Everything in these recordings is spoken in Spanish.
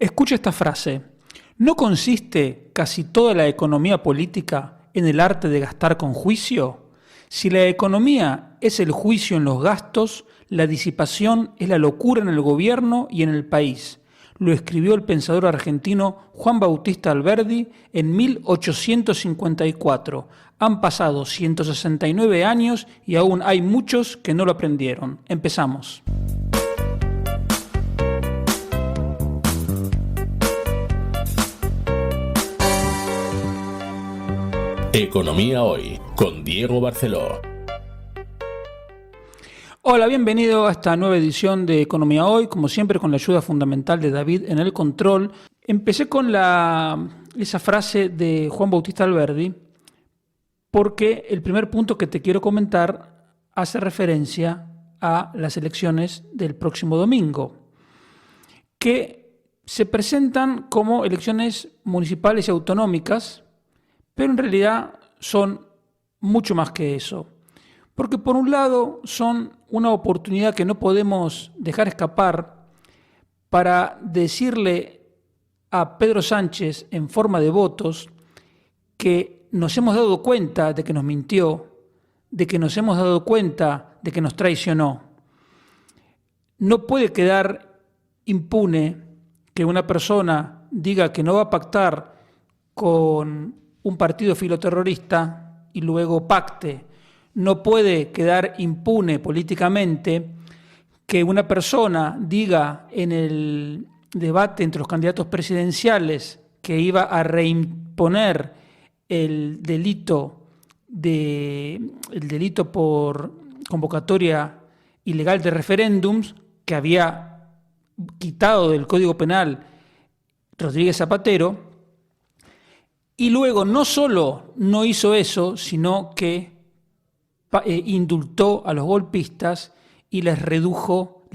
Escucha esta frase. ¿No consiste casi toda la economía política en el arte de gastar con juicio? Si la economía es el juicio en los gastos, la disipación es la locura en el gobierno y en el país. Lo escribió el pensador argentino Juan Bautista Alberdi en 1854. Han pasado 169 años y aún hay muchos que no lo aprendieron. Empezamos. Economía Hoy, con Diego Barceló. Hola, bienvenido a esta nueva edición de Economía Hoy, como siempre con la ayuda fundamental de David en el control. Empecé con esa frase de Juan Bautista Alberdi porque el primer punto que te quiero comentar hace referencia a las elecciones del próximo domingo, que se presentan como elecciones municipales y autonómicas, pero en realidad son mucho más que eso. Porque por un lado son una oportunidad que no podemos dejar escapar para decirle a Pedro Sánchez en forma de votos que nos hemos dado cuenta de que nos mintió, de que nos hemos dado cuenta de que nos traicionó. No puede quedar impune que una persona diga que no va a pactar con un partido filoterrorista y luego pacte. No puede quedar impune políticamente que una persona diga en el debate entre los candidatos presidenciales que iba a reimponer el delito por convocatoria ilegal de referéndums que había quitado del Código Penal Rodríguez Zapatero. Y luego no solo no hizo eso, sino que indultó a los golpistas y les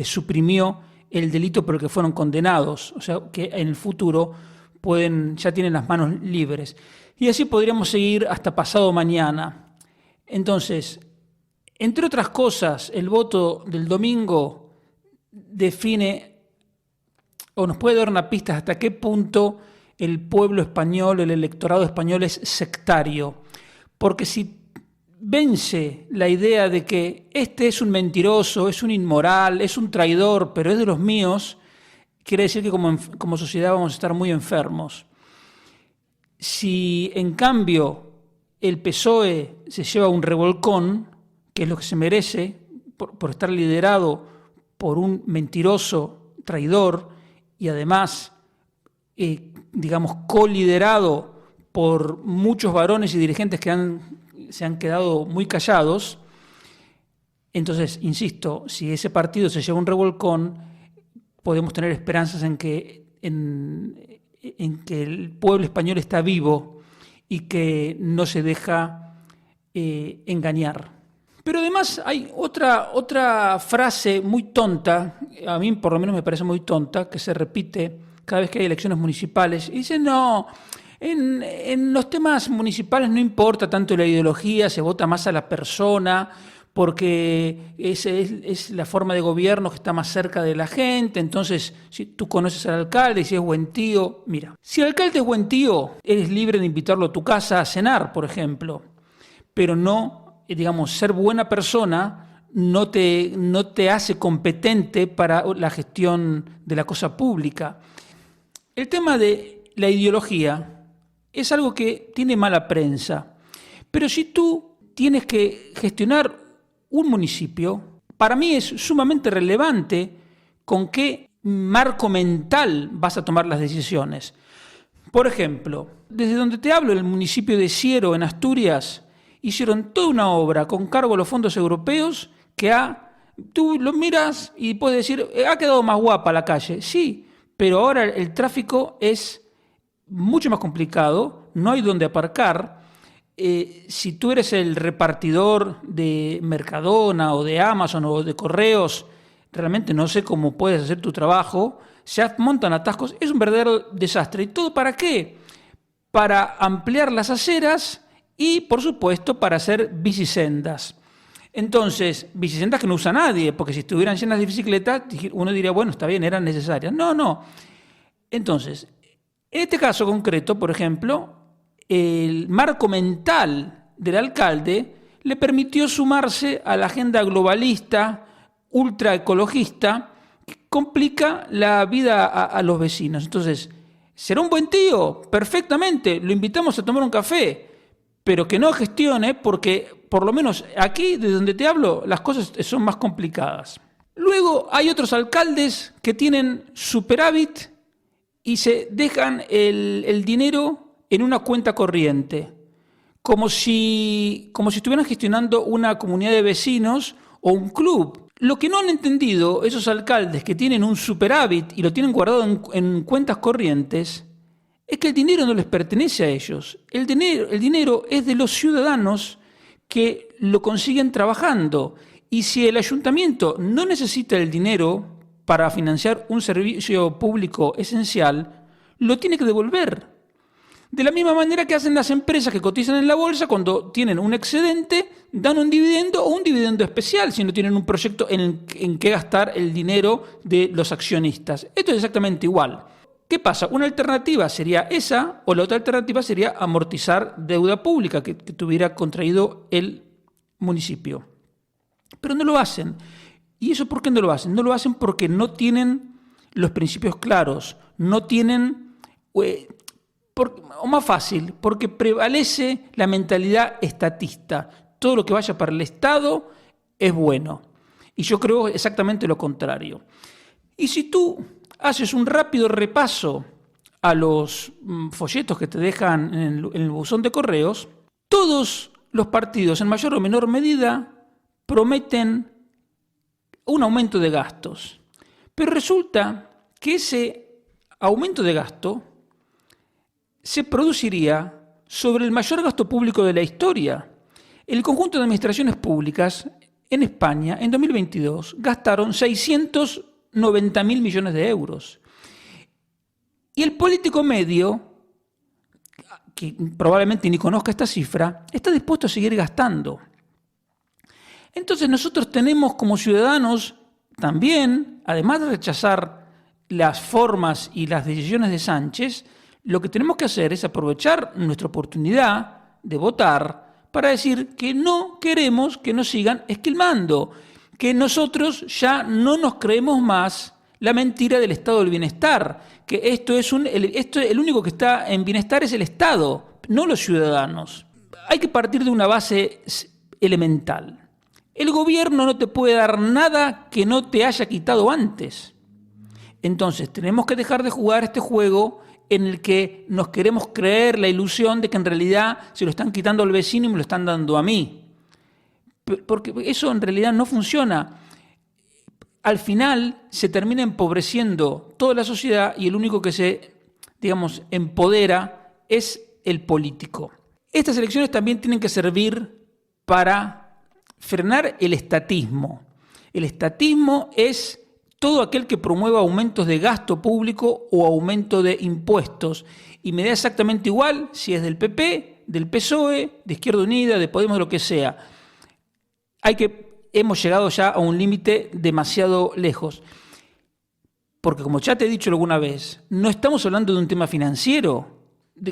suprimió el delito por el que fueron condenados. O sea, que en el futuro ya tienen las manos libres. Y así podríamos seguir hasta pasado mañana. Entonces, entre otras cosas, el voto del domingo define o nos puede dar una pista hasta qué punto el pueblo español, el electorado español es sectario. Porque si vence la idea de que este es un mentiroso, es un inmoral, es un traidor, pero es de los míos, quiere decir que como sociedad vamos a estar muy enfermos. Si en cambio el PSOE se lleva un revolcón, que es lo que se merece por estar liderado por un mentiroso traidor y además coliderado por muchos varones y dirigentes que se han quedado muy callados. Entonces, insisto, si ese partido se lleva un revolcón, podemos tener esperanzas en que el pueblo español está vivo y que no se deja engañar. Pero además hay otra frase muy tonta, a mí por lo menos me parece muy tonta, que se repite cada vez que hay elecciones municipales, y dice, no, en los temas municipales no importa tanto la ideología, se vota más a la persona, porque es la forma de gobierno que está más cerca de la gente. Entonces, si tú conoces al alcalde y si es buen tío, mira, si el alcalde es buen tío, eres libre de invitarlo a tu casa a cenar, por ejemplo, pero no, ser buena persona no te hace competente para la gestión de la cosa pública. El tema de la ideología es algo que tiene mala prensa, pero si tú tienes que gestionar un municipio, para mí es sumamente relevante con qué marco mental vas a tomar las decisiones. Por ejemplo, desde donde te hablo, el municipio de Siero, en Asturias, hicieron toda una obra con cargo a los fondos europeos que tú lo miras y puedes decir, ha quedado más guapa la calle. Sí, pero ahora el tráfico es mucho más complicado, no hay donde aparcar. Si tú eres el repartidor de Mercadona o de Amazon o de Correos, realmente no sé cómo puedes hacer tu trabajo, se montan atascos, es un verdadero desastre. ¿Y todo para qué? Para ampliar las aceras y, por supuesto, para hacer bicisendas. Entonces, bicisendas que no usa nadie, porque si estuvieran llenas de bicicletas, uno diría, bueno, está bien, eran necesarias. No. Entonces, en este caso concreto, por ejemplo, el marco mental del alcalde le permitió sumarse a la agenda globalista, ultraecologista, que complica la vida a los vecinos. Entonces, ¿será un buen tío? Perfectamente, lo invitamos a tomar un café, pero que no gestione porque, por lo menos aquí, de donde te hablo, las cosas son más complicadas. Luego hay otros alcaldes que tienen superávit y se dejan el dinero en una cuenta corriente, como si estuvieran gestionando una comunidad de vecinos o un club. Lo que no han entendido esos alcaldes que tienen un superávit y lo tienen guardado en cuentas corrientes es que el dinero no les pertenece a ellos. El dinero es de los ciudadanos que lo consiguen trabajando. Y si el ayuntamiento no necesita el dinero para financiar un servicio público esencial, lo tiene que devolver. De la misma manera que hacen las empresas que cotizan en la bolsa, cuando tienen un excedente, dan un dividendo o un dividendo especial si no tienen un proyecto en que gastar el dinero de los accionistas. Esto es exactamente igual. ¿Qué pasa? Una alternativa sería esa, o la otra alternativa sería amortizar deuda pública que tuviera contraído el municipio. Pero no lo hacen. ¿Y eso por qué no lo hacen? No lo hacen porque no tienen los principios claros, no tienen... o más fácil, porque prevalece la mentalidad estatista. Todo lo que vaya para el Estado es bueno. Y yo creo exactamente lo contrario. Y si tú haces un rápido repaso a los folletos que te dejan en el buzón de correos, todos los partidos, en mayor o menor medida, prometen un aumento de gastos. Pero resulta que ese aumento de gasto se produciría sobre el mayor gasto público de la historia. El conjunto de administraciones públicas en España en 2022 gastaron 690.000 millones de euros. Y el político medio, que probablemente ni conozca esta cifra, está dispuesto a seguir gastando. Entonces nosotros tenemos como ciudadanos también, además de rechazar las formas y las decisiones de Sánchez, lo que tenemos que hacer es aprovechar nuestra oportunidad de votar para decir que no queremos que nos sigan esquilmando, que nosotros ya no nos creemos más la mentira del estado del bienestar, que el único que está en bienestar es el Estado, no los ciudadanos. Hay que partir de una base elemental. El gobierno no te puede dar nada que no te haya quitado antes. Entonces tenemos que dejar de jugar este juego en el que nos queremos creer la ilusión de que en realidad se lo están quitando al vecino y me lo están dando a mí. Porque eso en realidad no funciona. Al final se termina empobreciendo toda la sociedad y el único que se, empodera es el político. Estas elecciones también tienen que servir para frenar el estatismo. El estatismo es todo aquel que promueva aumentos de gasto público o aumento de impuestos. Y me da exactamente igual si es del PP, del PSOE, de Izquierda Unida, de Podemos, lo que sea. Hemos llegado ya a un límite demasiado lejos. Porque como ya te he dicho alguna vez, no estamos hablando de un tema financiero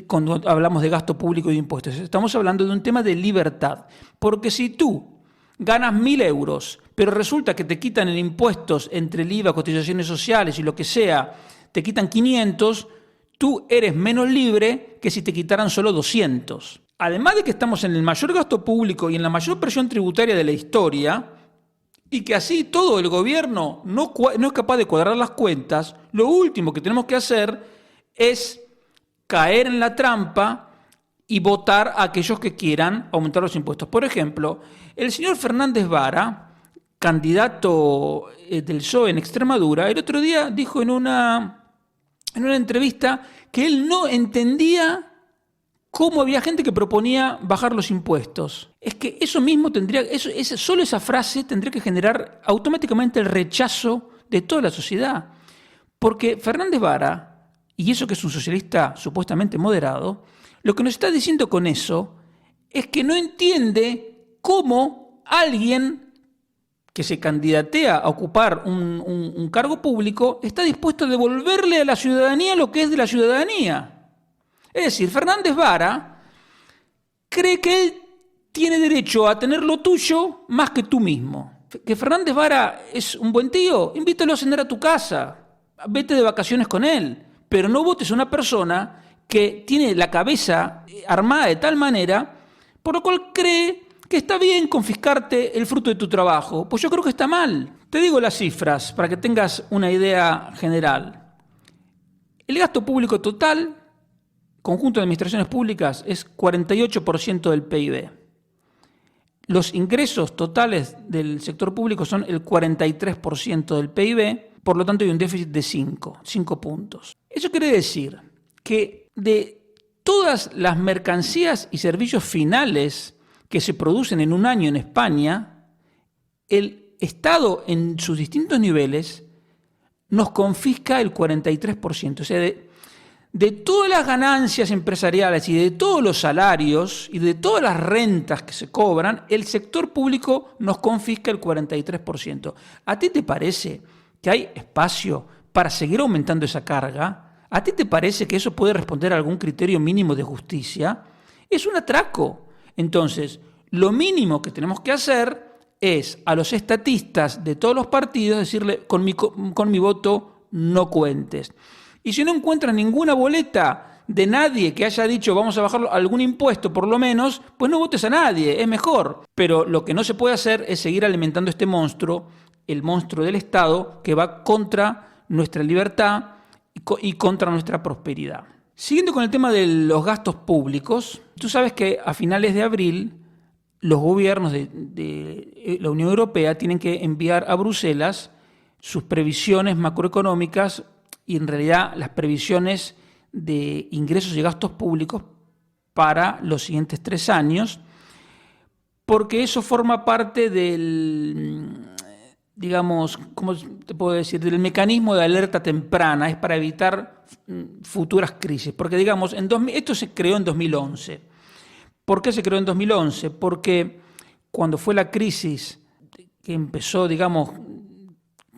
cuando hablamos de gasto público y de impuestos. Estamos hablando de un tema de libertad. Porque si tú ganas 1.000 euros, pero resulta que te quitan en impuestos entre el IVA, cotizaciones sociales y lo que sea, te quitan 500, tú eres menos libre que si te quitaran solo 200. Además de que estamos en el mayor gasto público y en la mayor presión tributaria de la historia, y que así todo el gobierno no es capaz de cuadrar las cuentas, lo último que tenemos que hacer es caer en la trampa y votar a aquellos que quieran aumentar los impuestos. Por ejemplo, el señor Fernández Vara, candidato del PSOE en Extremadura, el otro día dijo en una entrevista que él no entendía cómo había gente que proponía bajar los impuestos. Es que eso mismo solo esa frase tendría que generar automáticamente el rechazo de toda la sociedad. Porque Fernández Vara, y eso que es un socialista supuestamente moderado, lo que nos está diciendo con eso es que no entiende cómo alguien que se candidatea a ocupar un cargo público está dispuesto a devolverle a la ciudadanía lo que es de la ciudadanía. Es decir, Fernández Vara cree que él tiene derecho a tener lo tuyo más que tú mismo. Que Fernández Vara es un buen tío, invítalo a cenar a tu casa, vete de vacaciones con él, pero no votes a una persona que tiene la cabeza armada de tal manera, por lo cual cree que está bien confiscarte el fruto de tu trabajo. Pues yo creo que está mal. Te digo las cifras para que tengas una idea general. El gasto público total, conjunto de administraciones públicas, es 48% del PIB. Los ingresos totales del sector público son el 43% del PIB, por lo tanto hay un déficit de 5 puntos. Eso quiere decir que de todas las mercancías y servicios finales que se producen en un año en España, el Estado en sus distintos niveles nos confisca el 43%. O sea, de todas las ganancias empresariales y de todos los salarios y de todas las rentas que se cobran, el sector público nos confisca el 43%. ¿A ti te parece que hay espacio para seguir aumentando esa carga? ¿A ti te parece que eso puede responder a algún criterio mínimo de justicia? Es un atraco. Entonces, lo mínimo que tenemos que hacer es a los estatistas de todos los partidos decirle con mi voto no cuentes. Y si no encuentran ninguna boleta de nadie que haya dicho vamos a bajar algún impuesto por lo menos, pues no votes a nadie, es mejor. Pero lo que no se puede hacer es seguir alimentando este monstruo, el monstruo del Estado, que va contra nuestra libertad y contra nuestra prosperidad. Siguiendo con el tema de los gastos públicos, tú sabes que a finales de abril los gobiernos de la Unión Europea tienen que enviar a Bruselas sus previsiones macroeconómicas y en realidad las previsiones de ingresos y gastos públicos para los siguientes 3 años, porque eso forma parte del, digamos, ¿cómo te puedo decir?, del mecanismo de alerta temprana, es para evitar futuras crisis, porque digamos, esto se creó en 2011. ¿Por qué se creó en 2011? Porque cuando fue la crisis que empezó, digamos,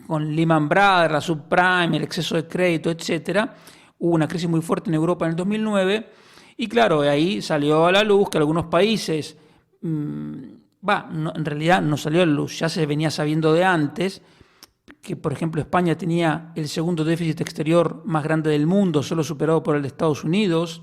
con Lehman Brothers, la subprime, el exceso de crédito, etcétera, hubo una crisis muy fuerte en Europa en el 2009 y claro, ahí salió a la luz que algunos países, en realidad no salió a la luz, ya se venía sabiendo de antes, que por ejemplo España tenía el segundo déficit exterior más grande del mundo, solo superado por el de Estados Unidos,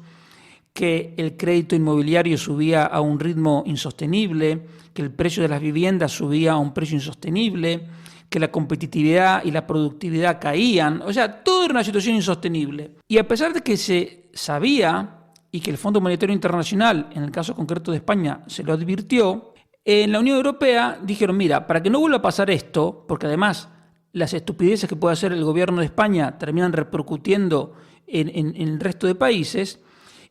que el crédito inmobiliario subía a un ritmo insostenible, que el precio de las viviendas subía a un precio insostenible, que la competitividad y la productividad caían, o sea, todo era una situación insostenible. Y a pesar de que se sabía y que el Fondo Monetario Internacional, en el caso concreto de España, se lo advirtió, en la Unión Europea dijeron, mira, para que no vuelva a pasar esto, porque además las estupideces que puede hacer el gobierno de España terminan repercutiendo en el resto de países,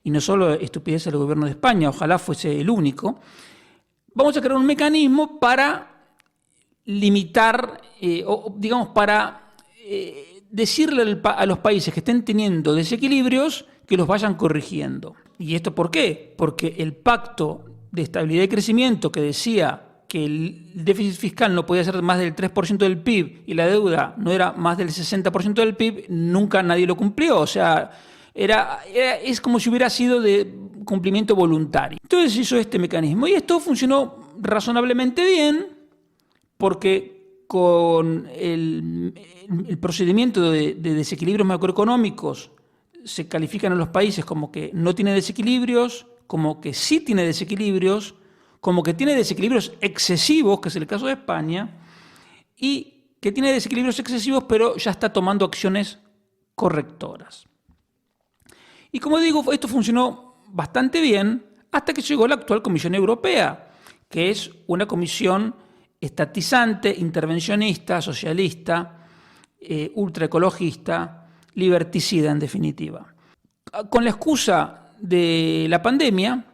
y no solo estupideces del gobierno de España, ojalá fuese el único, vamos a crear un mecanismo para limitar, para decirle a los países que estén teniendo desequilibrios que los vayan corrigiendo. ¿Y esto por qué? Porque el pacto de estabilidad y crecimiento que decía que el déficit fiscal no podía ser más del 3% del PIB y la deuda no era más del 60% del PIB, nunca nadie lo cumplió. O sea, es como si hubiera sido de cumplimiento voluntario. Entonces hizo este mecanismo y esto funcionó razonablemente bien porque con el procedimiento de desequilibrios macroeconómicos se califican a los países como que no tiene desequilibrios, como que sí tiene desequilibrios, como que tiene desequilibrios excesivos, que es el caso de España, y que tiene desequilibrios excesivos pero ya está tomando acciones correctoras. Y como digo, esto funcionó bastante bien hasta que llegó la actual Comisión Europea, que es una comisión estatizante, intervencionista, socialista, ultraecologista, liberticida en definitiva. Con la excusa de la pandemia,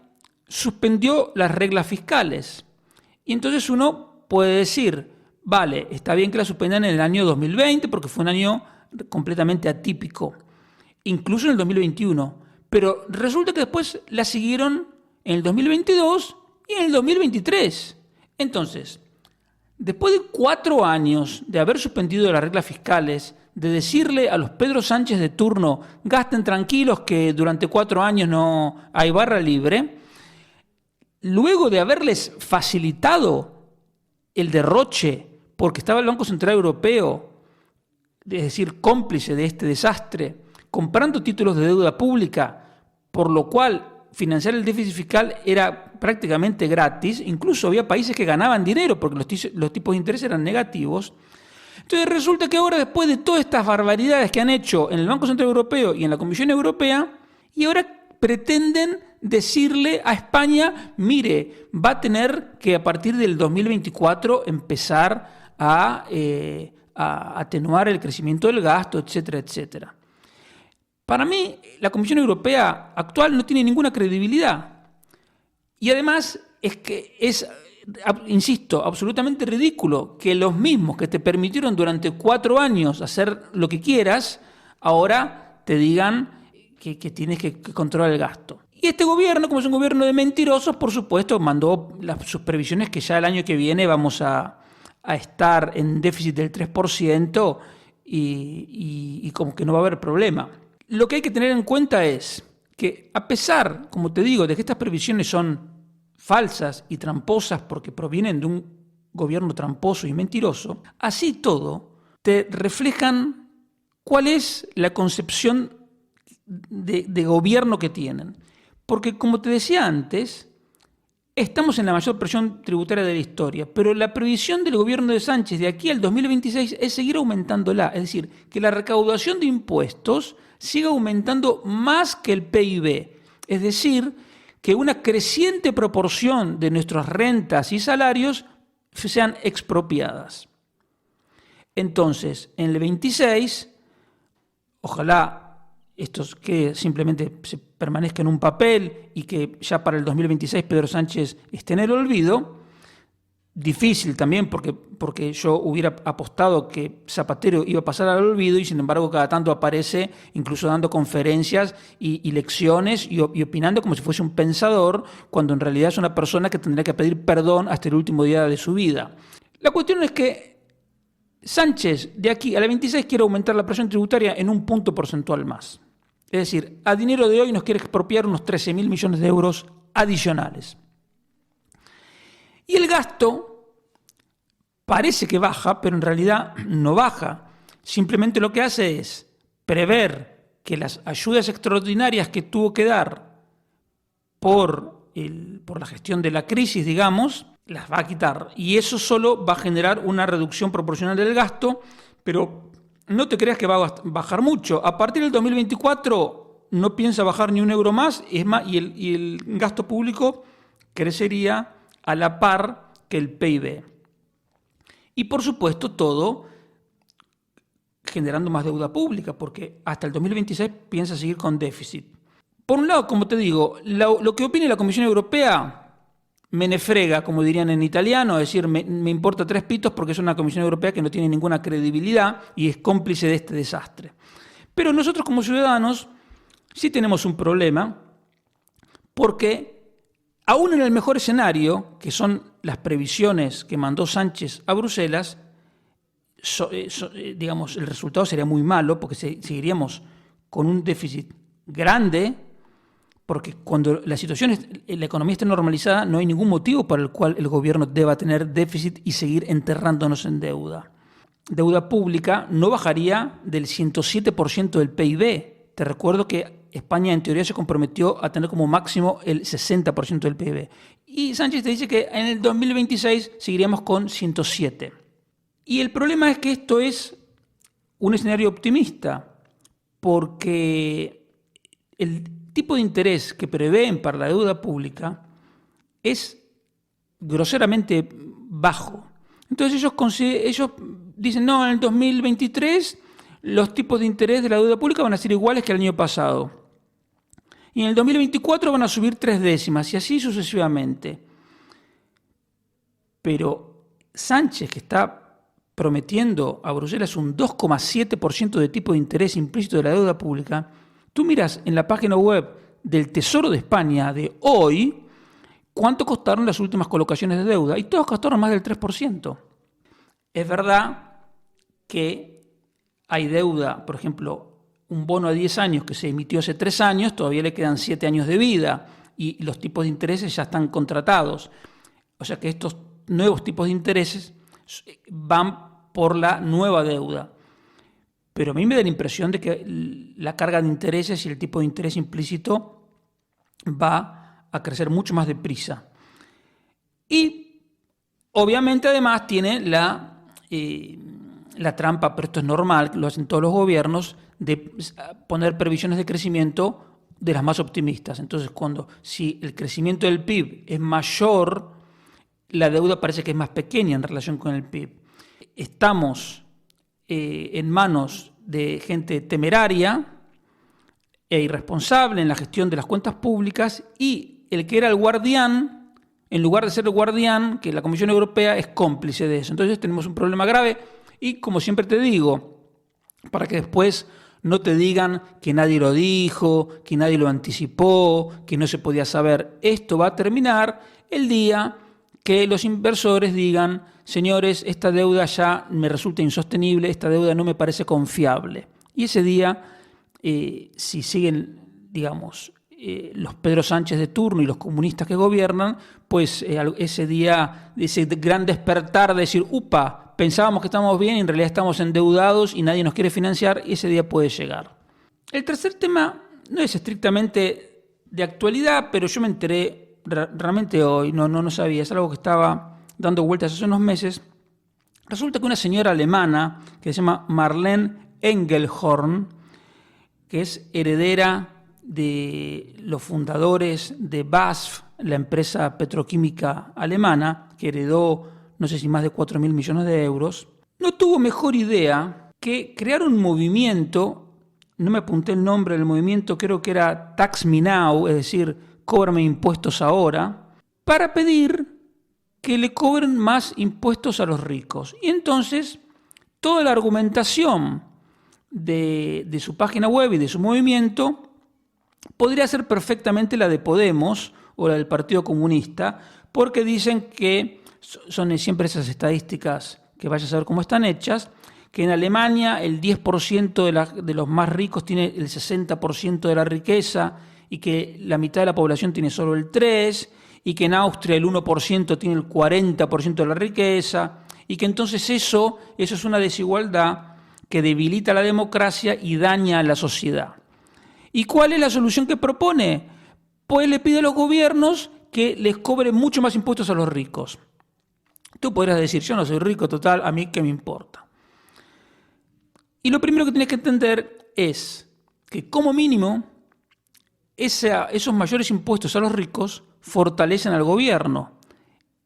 suspendió las reglas fiscales. Y entonces uno puede decir, vale, está bien que la suspendan en el año 2020 porque fue un año completamente atípico, incluso en el 2021, pero resulta que después la siguieron en el 2022 y en el 2023. Entonces, Después de 4 años de haber suspendido las reglas fiscales, de decirle a los Pedro Sánchez de turno, gasten tranquilos que durante 4 años no hay barra libre, luego de haberles facilitado el derroche porque estaba el Banco Central Europeo, es decir, cómplice de este desastre, comprando títulos de deuda pública, por lo cual financiar el déficit fiscal era prácticamente gratis, incluso había países que ganaban dinero porque los tipos de interés eran negativos. Entonces resulta que ahora, después de todas estas barbaridades que han hecho en el Banco Central Europeo y en la Comisión Europea, y ahora pretenden decirle a España, mire, va a tener que a partir del 2024 empezar a atenuar el crecimiento del gasto, etcétera, etcétera. Para mí, la Comisión Europea actual no tiene ninguna credibilidad. Y además es, insisto, absolutamente ridículo que los mismos que te permitieron durante 4 años hacer lo que quieras, ahora te digan que tienes que controlar el gasto. Y este gobierno, como es un gobierno de mentirosos, por supuesto, mandó sus previsiones que ya el año que viene vamos a estar en déficit del 3% y como que no va a haber problema. Lo que hay que tener en cuenta es que a pesar, como te digo, de que estas previsiones son falsas y tramposas porque provienen de un gobierno tramposo y mentiroso, así todo te reflejan cuál es la concepción de gobierno que tienen. Porque como te decía antes, estamos en la mayor presión tributaria de la historia, pero la previsión del gobierno de Sánchez de aquí al 2026 es seguir aumentándola, es decir, que la recaudación de impuestos siga aumentando más que el PIB, es decir, que una creciente proporción de nuestras rentas y salarios sean expropiadas. Entonces, en el 26, ojalá estos que simplemente se permanezca en un papel y que ya para el 2026 Pedro Sánchez esté en el olvido. Difícil también porque yo hubiera apostado que Zapatero iba a pasar al olvido y sin embargo cada tanto aparece incluso dando conferencias y lecciones y opinando como si fuese un pensador cuando en realidad es una persona que tendría que pedir perdón hasta el último día de su vida. La cuestión es que Sánchez de aquí a la 26 quiere aumentar la presión tributaria en un punto porcentual más. Es decir, a dinero de hoy nos quiere expropiar unos 13.000 millones de euros adicionales. Y el gasto parece que baja, pero en realidad no baja. Simplemente lo que hace es prever que las ayudas extraordinarias que tuvo que dar por la gestión de la crisis, digamos, las va a quitar. Y eso solo va a generar una reducción proporcional del gasto, pero no te creas que va a bajar mucho. A partir del 2024 no piensa bajar ni un euro más, es más, y el gasto público crecería a la par que el PIB. Y por supuesto todo generando más deuda pública, porque hasta el 2026 piensa seguir con déficit. Por un lado, como te digo, lo que opine la Comisión Europea me ne frega, como dirían en italiano, es decir, me importa 3 pitos porque es una Comisión Europea que no tiene ninguna credibilidad y es cómplice de este desastre. Pero nosotros como ciudadanos sí tenemos un problema porque aún en el mejor escenario, que son las previsiones que mandó Sánchez a Bruselas, digamos, el resultado sería muy malo porque seguiríamos con un déficit grande, porque cuando la economía esté normalizada, no hay ningún motivo para el cual el gobierno deba tener déficit y seguir enterrándonos en deuda. Deuda pública no bajaría del 107% del PIB. Te recuerdo que España en teoría se comprometió a tener como máximo el 60% del PIB. Y Sánchez te dice que en el 2026 seguiríamos con 107. Y el problema es que esto es un escenario optimista, porque el tipo de interés que prevén para la deuda pública es groseramente bajo. Entonces ellos dicen, no, en el 2023 los tipos de interés de la deuda pública van a ser iguales que el año pasado. Y en el 2024 van a subir 3 décimas y así sucesivamente. Pero Sánchez, que está prometiendo a Bruselas un 2,7% de tipo de interés implícito de la deuda pública, tú miras en la página web del Tesoro de España de hoy cuánto costaron las últimas colocaciones de deuda y todas costaron más del 3%. Es verdad que hay deuda, por ejemplo, un bono a 10 años que se emitió hace 3 años, todavía le quedan 7 años de vida y los tipos de intereses ya están contratados. O sea que estos nuevos tipos de intereses van por la nueva deuda. Pero a mí me da la impresión de que la carga de intereses y el tipo de interés implícito va a crecer mucho más deprisa. Y obviamente además tiene la trampa, pero esto es normal, lo hacen todos los gobiernos, de poner previsiones de crecimiento de las más optimistas. Entonces, si el crecimiento del PIB es mayor, la deuda parece que es más pequeña en relación con el PIB. Estamos en manos de gente temeraria e irresponsable en la gestión de las cuentas públicas, y el que era el guardián, en lugar de ser el guardián, que la Comisión Europea, es cómplice de eso. Entonces tenemos un problema grave y, como siempre te digo, para que después no te digan que nadie lo dijo, que nadie lo anticipó, que no se podía saber, esto va a terminar el día que los inversores digan: señores, esta deuda ya me resulta insostenible, esta deuda no me parece confiable. Y ese día, si siguen, digamos, los Pedro Sánchez de turno y los comunistas que gobiernan, pues ese día, ese gran despertar de decir: upa, pensábamos que estábamos bien y en realidad estamos endeudados y nadie nos quiere financiar, ese día puede llegar. El tercer tema no es estrictamente de actualidad, pero yo me enteré realmente hoy, no sabía, es algo que estaba dando vueltas hace unos meses. Resulta que una señora alemana que se llama Marlene Engelhorn, que es heredera de los fundadores de BASF, la empresa petroquímica alemana, que heredó no sé si más de 4.000 millones de euros, no tuvo mejor idea que crear un movimiento, no me apunté el nombre del movimiento, creo que era Tax Me Now, es decir, cóbrame impuestos ahora, para pedir que le cobren más impuestos a los ricos. Y entonces toda la argumentación de su página web y de su movimiento podría ser perfectamente la de Podemos o la del Partido Comunista, porque dicen que son siempre esas estadísticas que vaya a saber cómo están hechas, que en Alemania el 10% de los más ricos tiene el 60% de la riqueza y que la mitad de la población tiene solo el 3%, y que en Austria el 1% tiene el 40% de la riqueza, y que entonces eso es una desigualdad que debilita la democracia y daña a la sociedad. ¿Y cuál es la solución que propone? Pues le pide a los gobiernos que les cobren mucho más impuestos a los ricos. Tú podrías decir: yo no soy rico, total, a mí qué me importa. Y lo primero que tienes que entender es que, como mínimo, esos mayores impuestos a los ricos fortalecen al gobierno.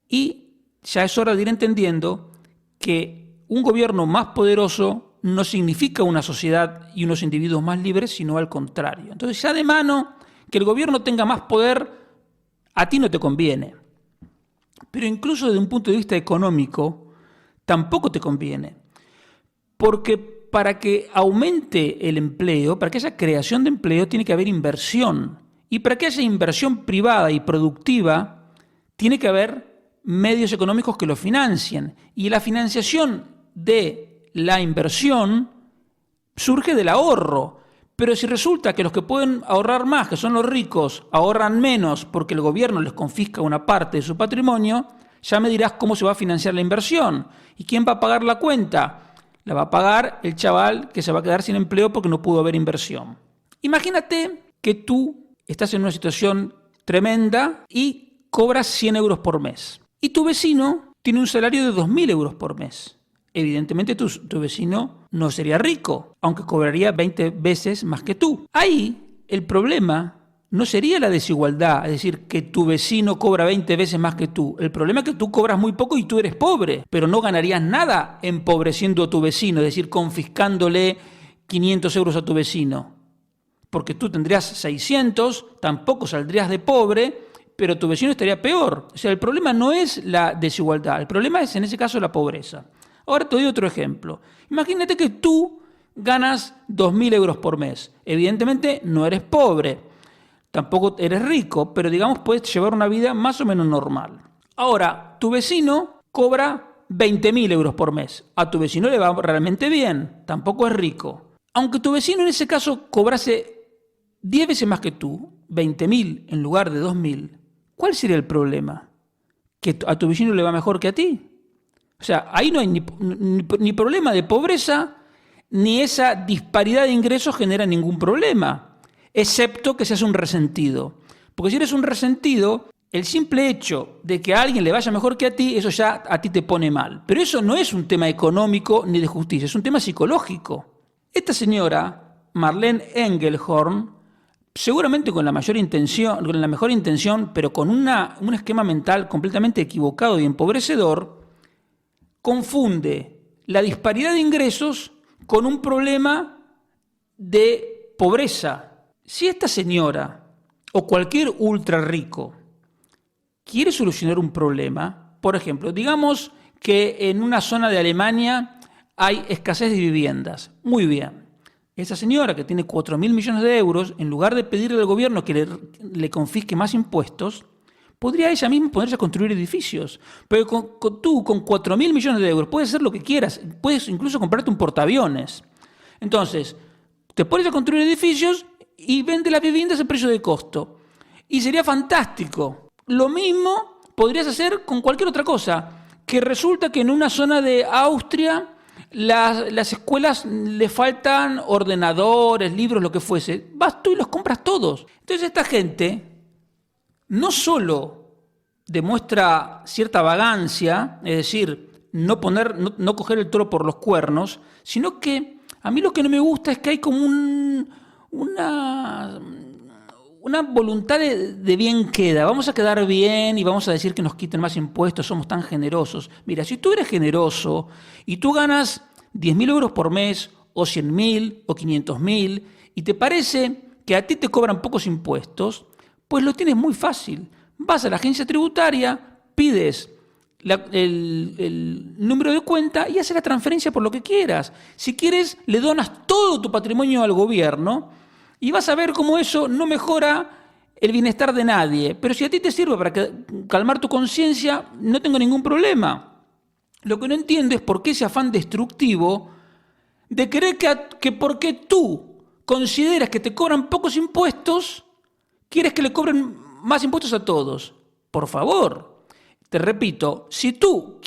Y ya es hora de ir entendiendo que un gobierno más poderoso no significa una sociedad y unos individuos más libres, sino al contrario. Entonces, ya de mano, que el gobierno tenga más poder, a ti no te conviene. Pero incluso desde un punto de vista económico, tampoco te conviene. Porque para que aumente el empleo, para que haya creación de empleo, tiene que haber inversión. Y para que haya inversión privada y productiva, tiene que haber medios económicos que lo financien. Y la financiación de la inversión surge del ahorro. Pero si resulta que los que pueden ahorrar más, que son los ricos, ahorran menos porque el gobierno les confisca una parte de su patrimonio, ya me dirás cómo se va a financiar la inversión. ¿Y quién va a pagar la cuenta? La va a pagar el chaval que se va a quedar sin empleo porque no pudo haber inversión. Imagínate que tú estás en una situación tremenda y cobras 100 euros por mes. Y tu vecino tiene un salario de 2.000 euros por mes. Evidentemente tu vecino no sería rico, aunque cobraría 20 veces más que tú. Ahí el problema no sería la desigualdad, es decir, que tu vecino cobra 20 veces más que tú. El problema es que tú cobras muy poco y tú eres pobre, pero no ganarías nada empobreciendo a tu vecino, es decir, confiscándole 500 euros a tu vecino. Porque tú tendrías 600, tampoco saldrías de pobre, pero tu vecino estaría peor. O sea, el problema no es la desigualdad, el problema es en ese caso la pobreza. Ahora te doy otro ejemplo. Imagínate que tú ganas 2.000 euros por mes. Evidentemente no eres pobre, tampoco eres rico, pero digamos puedes llevar una vida más o menos normal. Ahora, tu vecino cobra 20.000 euros por mes. A tu vecino le va realmente bien, tampoco es rico. Aunque tu vecino en ese caso cobrase 10 veces más que tú, 20.000 en lugar de 2.000, ¿cuál sería el problema? ¿Que a tu vecino le va mejor que a ti? O sea, ahí no hay ni problema de pobreza, ni esa disparidad de ingresos genera ningún problema, excepto que seas un resentido. Porque si eres un resentido, el simple hecho de que a alguien le vaya mejor que a ti, eso ya a ti te pone mal. Pero eso no es un tema económico ni de justicia, es un tema psicológico. Esta señora, Marlene Engelhorn, seguramente con la mejor intención, pero con un esquema mental completamente equivocado y empobrecedor, confunde la disparidad de ingresos con un problema de pobreza. Si esta señora o cualquier ultra rico quiere solucionar un problema, por ejemplo, digamos que en una zona de Alemania hay escasez de viviendas. Muy bien. Esa señora que tiene 4.000 millones de euros, en lugar de pedirle al gobierno que le confisque más impuestos, podría ella misma ponerse a construir edificios. Pero tú, con 4.000 millones de euros, puedes hacer lo que quieras. Puedes incluso comprarte un portaaviones. Entonces, te pones a construir edificios y vende las viviendas a precio de costo. Y sería fantástico. Lo mismo podrías hacer con cualquier otra cosa. Que resulta que en una zona de Austria las escuelas le faltan ordenadores, libros, lo que fuese. Vas tú y los compras todos. Entonces esta gente no solo demuestra cierta vagancia, es decir, no coger el toro por los cuernos, sino que a mí lo que no me gusta es que hay como una voluntad de bien queda. Vamos a quedar bien y vamos a decir que nos quiten más impuestos, somos tan generosos. Mira, si tú eres generoso y tú ganas 10.000 euros por mes, o 100.000, o 500.000, y te parece que a ti te cobran pocos impuestos, pues lo tienes muy fácil. Vas a la agencia tributaria, pides el número de cuenta y haces la transferencia por lo que quieras. Si quieres, le donas todo tu patrimonio al gobierno y vas a ver cómo eso no mejora el bienestar de nadie. Pero si a ti te sirve para calmar tu conciencia, no tengo ningún problema. Lo que no entiendo es por qué ese afán destructivo de creer que porque tú consideras que te cobran pocos impuestos, quieres que le cobren más impuestos a todos. Por favor, te repito, si tú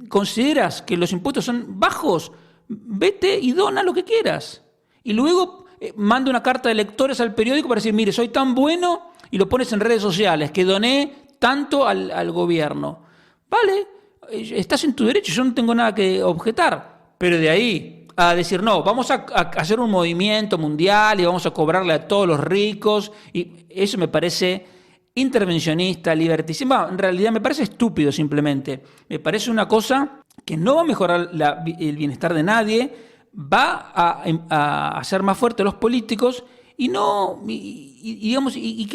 consideras que los impuestos son bajos, vete y dona lo que quieras. Y luego manda una carta de lectores al periódico para decir, mire, soy tan bueno, y lo pones en redes sociales, que doné tanto al gobierno. Vale, estás en tu derecho, yo no tengo nada que objetar, pero de ahí a decir, no, vamos a hacer un movimiento mundial y vamos a cobrarle a todos los ricos, y eso me parece intervencionista, liberticida. En realidad me parece estúpido simplemente. Me parece una cosa que no va a mejorar el bienestar de nadie, va a hacer más fuerte a los políticos y ¿qué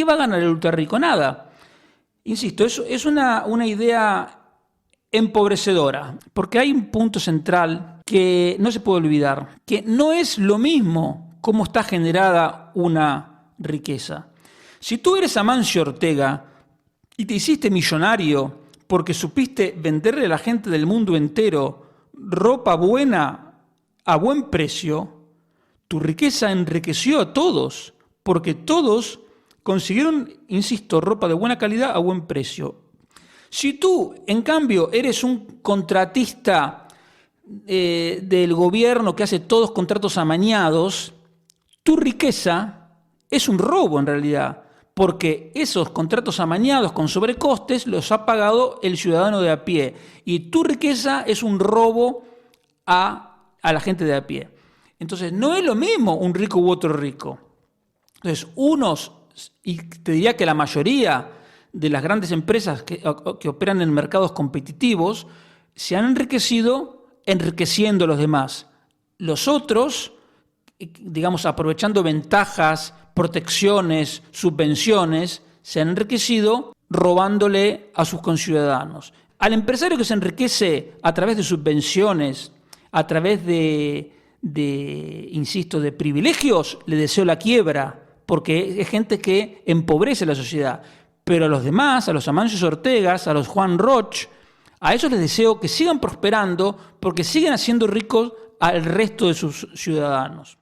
va a ganar el ultrarrico? Nada. Insisto, es una idea empobrecedora, porque hay un punto central que no se puede olvidar, que no es lo mismo cómo está generada una riqueza. Si tú eres Amancio Ortega y te hiciste millonario porque supiste venderle a la gente del mundo entero ropa buena a buen precio, tu riqueza enriqueció a todos, porque todos consiguieron, insisto, ropa de buena calidad a buen precio. Si tú, en cambio, eres un contratista del gobierno que hace todos contratos amañados, tu riqueza es un robo en realidad, porque esos contratos amañados con sobrecostes los ha pagado el ciudadano de a pie, y tu riqueza es un robo a la gente de a pie. Entonces, no es lo mismo un rico u otro rico. Entonces, y te diría que la mayoría de las grandes empresas que operan en mercados competitivos se han enriquecido enriqueciendo a los demás. Los otros, digamos, aprovechando ventajas, protecciones, subvenciones, se han enriquecido robándole a sus conciudadanos. Al empresario que se enriquece a través de subvenciones, a través de privilegios, le deseo la quiebra, porque es gente que empobrece la sociedad. Pero a los demás, a los Amancio Ortegas, a los Juan Roch, A ellos les deseo que sigan prosperando porque siguen haciendo ricos al resto de sus ciudadanos.